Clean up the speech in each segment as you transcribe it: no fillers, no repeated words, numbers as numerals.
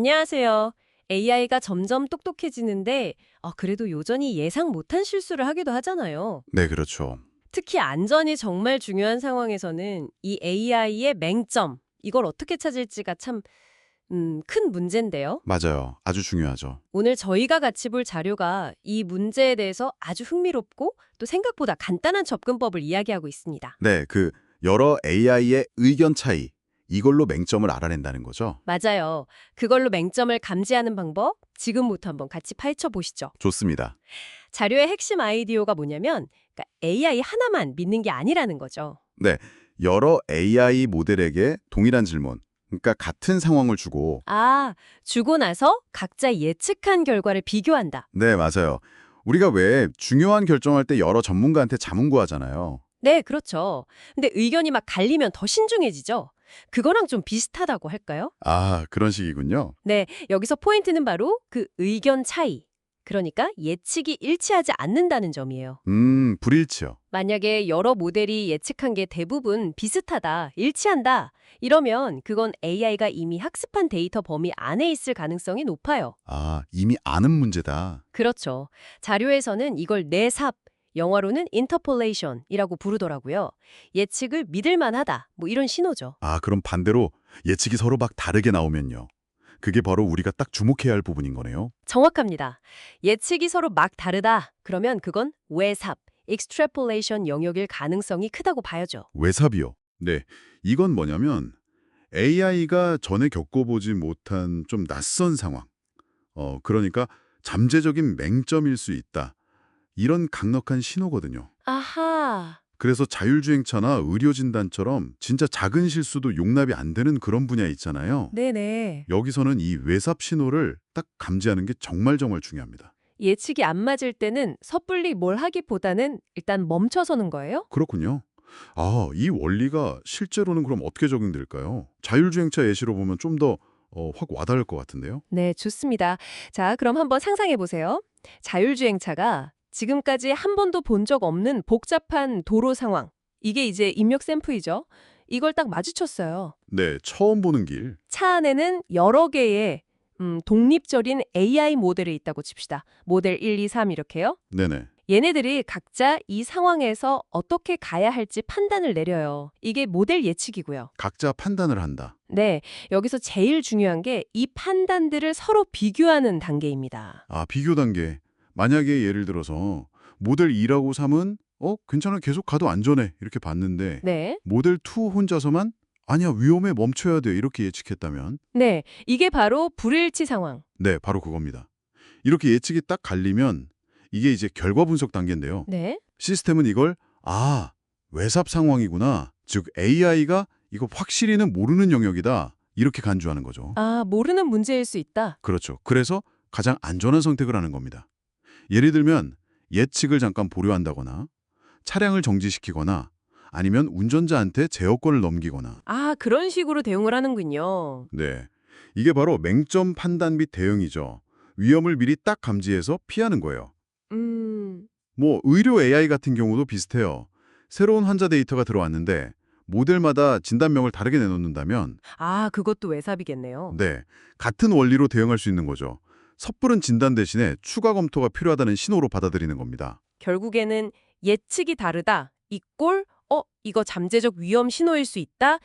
안녕하세요. AI가 점점 똑똑해지는데, 그래도 여전히 예상 못한 실수를 하기도 하잖아요. 네, 그렇죠. 특히 안전이 정말 중요한 상황에서는 이 AI의 맹점, 이걸 어떻게 찾을지가 참, 큰 문제인데요. 맞아요. 아주 중요하죠. 오늘 저희가 같이 볼 자료가 이 문제에 대해서 아주 흥미롭고 또 생각보다 간단한 접근법을 이야기하고 있습니다. 네, 여러 AI의 의견 차이, 이걸로 맹점을 알아낸다는 거죠. 맞아요. 그걸로 맹점을 감지하는 방법, 지금부터 한번 같이 파헤쳐 보시죠. 좋습니다. 자료의 핵심 아이디어가 뭐냐면 그러니까 AI 하나만 믿는 게 아니라는 거죠. 네, 여러 AI 모델에게 동일한 질문, 그러니까 같은 상황을 주고, 주고 나서 각자 예측한 결과를 비교한다. 네, 맞아요. 우리가 왜 중요한 결정할 때 여러 전문가한테 자문 구하잖아요. 네, 그렇죠. 근데 의견이 막 갈리면 더 신중해지죠. 그거랑 좀 비슷하다고 할까요? 아, 그런 식이군요. 네, 여기서 포인트는 바로 그 의견 차이. 그러니까 예측이 일치하지 않는다는 점이에요. 불일치요. 만약에 여러 모델이 예측한 게 대부분 비슷하다, 일치한다, 이러면 그건 AI가 이미 학습한 데이터 범위 안에 있을 가능성이 높아요. 아, 이미 아는 문제다. 그렇죠. 자료에서는 이걸 내삽, 영어로는 interpolation이라고 부르더라고요. 예측을 믿을 만하다, 뭐 이런 신호죠. 아, 그럼 반대로 예측이 서로 막 다르게 나오면요. 그게 바로 우리가 딱 주목해야 할 부분인 거네요. 정확합니다. 예측이 서로 막 다르다, 그러면 그건 외삽, extrapolation 영역일 가능성이 크다고 봐야죠. 외삽이요. 네, 이건 뭐냐면 AI가 전에 겪어보지 못한 좀 낯선 상황. 그러니까 잠재적인 맹점일 수 있다. 이런 강력한 신호거든요. 아하. 그래서 자율주행차나 의료진단처럼 진짜 작은 실수도 용납이 안 되는 그런 분야 있잖아요. 네네. 여기서는 이 외삽 신호를 딱 감지하는 게 정말 중요합니다. 예측이 안 맞을 때는 섣불리 뭘 하기보다는 일단 멈춰서는 거예요? 그렇군요. 아, 이 원리가 실제로는 그럼 어떻게 적용될까요? 자율주행차 예시로 보면 좀 더 확 와닿을 것 같은데요. 네, 좋습니다. 자, 그럼 한번 상상해 보세요. 자율주행차가 지금까지 한 번도 본 적 없는 복잡한 도로 상황. 이게 이제 입력 샘플이죠. 이걸 딱 마주쳤어요. 네, 처음 보는 길. 차 안에는 여러 개의 독립적인 AI 모델이 있다고 칩시다. 모델 1, 2, 3 이렇게요. 네네. 얘네들이 각자 이 상황에서 어떻게 가야 할지 판단을 내려요. 이게 모델 예측이고요. 각자 판단을 한다. 네, 여기서 제일 중요한 게 이 판단들을 서로 비교하는 단계입니다. 아, 비교 단계. 만약에 예를 들어서 모델 2라고 3은 괜찮아, 계속 가도 안전해 이렇게 봤는데 네. 모델 2 혼자서만 아니야, 위험해, 멈춰야 돼 이렇게 예측했다면 네, 이게 바로 불일치 상황. 네, 바로 그겁니다. 이렇게 예측이 딱 갈리면 이게 이제 결과 분석 단계인데요. 네. 시스템은 이걸 외삽 상황이구나. 즉 AI가 이거 확실히는 모르는 영역이다. 이렇게 간주하는 거죠. 모르는 문제일 수 있다. 그렇죠. 그래서 가장 안전한 선택을 하는 겁니다. 예를 들면 예측을 잠깐 보류한다거나 차량을 정지시키거나 아니면 운전자한테 제어권을 넘기거나 그런 식으로 대응을 하는군요. 네, 이게 바로 맹점 판단 및 대응이죠. 위험을 미리 딱 감지해서 피하는 거예요. 음, 의료 AI 같은 경우도 비슷해요. 새로운 환자 데이터가 들어왔는데 모델마다 진단명을 다르게 내놓는다면 그것도 외삽이겠네요. 네, 같은 원리로 대응할 수 있는 거죠. 섣부른 진단 대신에 추가 검토가 필요하다는 신호로 받아들이는 겁니다. 결국에는 예측이 다르다. 이거 잠재적 위험 신호일 수 있다.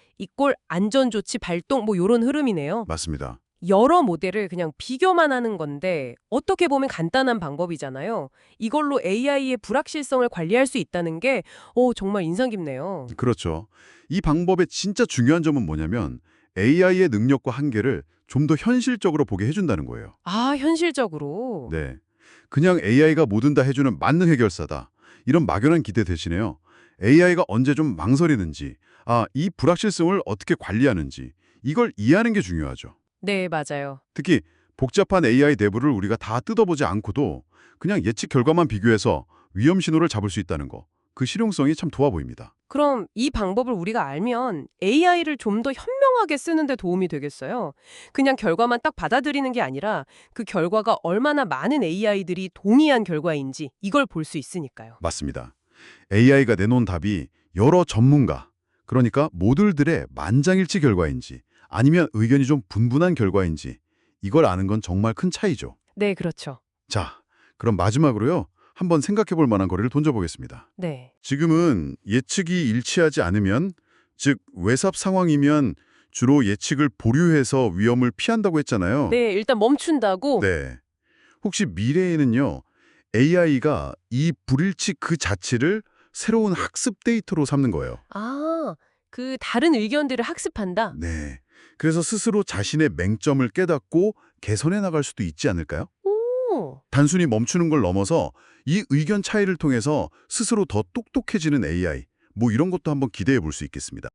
안전조치 발동, 요런 흐름이네요. 맞습니다. 여러 모델을 그냥 비교만 하는 건데 어떻게 보면 간단한 방법이잖아요. 이걸로 AI의 불확실성을 관리할 수 있다는 게 정말 인상 깊네요. 그렇죠. 이 방법의 진짜 중요한 점은 뭐냐면 AI의 능력과 한계를 좀 더 현실적으로 보게 해준다는 거예요. 현실적으로. 네, 그냥 AI가 뭐든 다 해주는 만능 해결사다. 이런 막연한 기대 대신에요. AI가 언제 좀 망설이는지, 이 불확실성을 어떻게 관리하는지 이걸 이해하는 게 중요하죠. 네, 맞아요. 특히 복잡한 AI 내부를 우리가 다 뜯어보지 않고도 그냥 예측 결과만 비교해서 위험 신호를 잡을 수 있다는 거. 그 실용성이 참 좋아 보입니다. 그럼 이 방법을 우리가 알면 AI를 좀 더 현명하게 쓰는 데 도움이 되겠어요. 그냥 결과만 딱 받아들이는 게 아니라 그 결과가 얼마나 많은 AI들이 동의한 결과인지 이걸 볼 수 있으니까요. 맞습니다. AI가 내놓은 답이 여러 전문가, 그러니까 모듈들의 만장일치 결과인지 아니면 의견이 좀 분분한 결과인지 이걸 아는 건 정말 큰 차이죠. 네, 그렇죠. 자, 그럼 마지막으로요. 한번 생각해 볼 만한 거리를 던져보겠습니다. 네. 지금은 예측이 일치하지 않으면, 즉 외삽 상황이면 주로 예측을 보류해서 위험을 피한다고 했잖아요. 네, 일단 멈춘다고? 네. 혹시 미래에는요, AI가 이 불일치 그 자체를 새로운 학습 데이터로 삼는 거예요. 아, 그 다른 의견들을 학습한다? 네. 그래서 스스로 자신의 맹점을 깨닫고 개선해 나갈 수도 있지 않을까요? 오. 단순히 멈추는 걸 넘어서 이 의견 차이를 통해서 스스로 더 똑똑해지는 AI, 뭐 이런 것도 한번 기대해 볼 수 있겠습니다.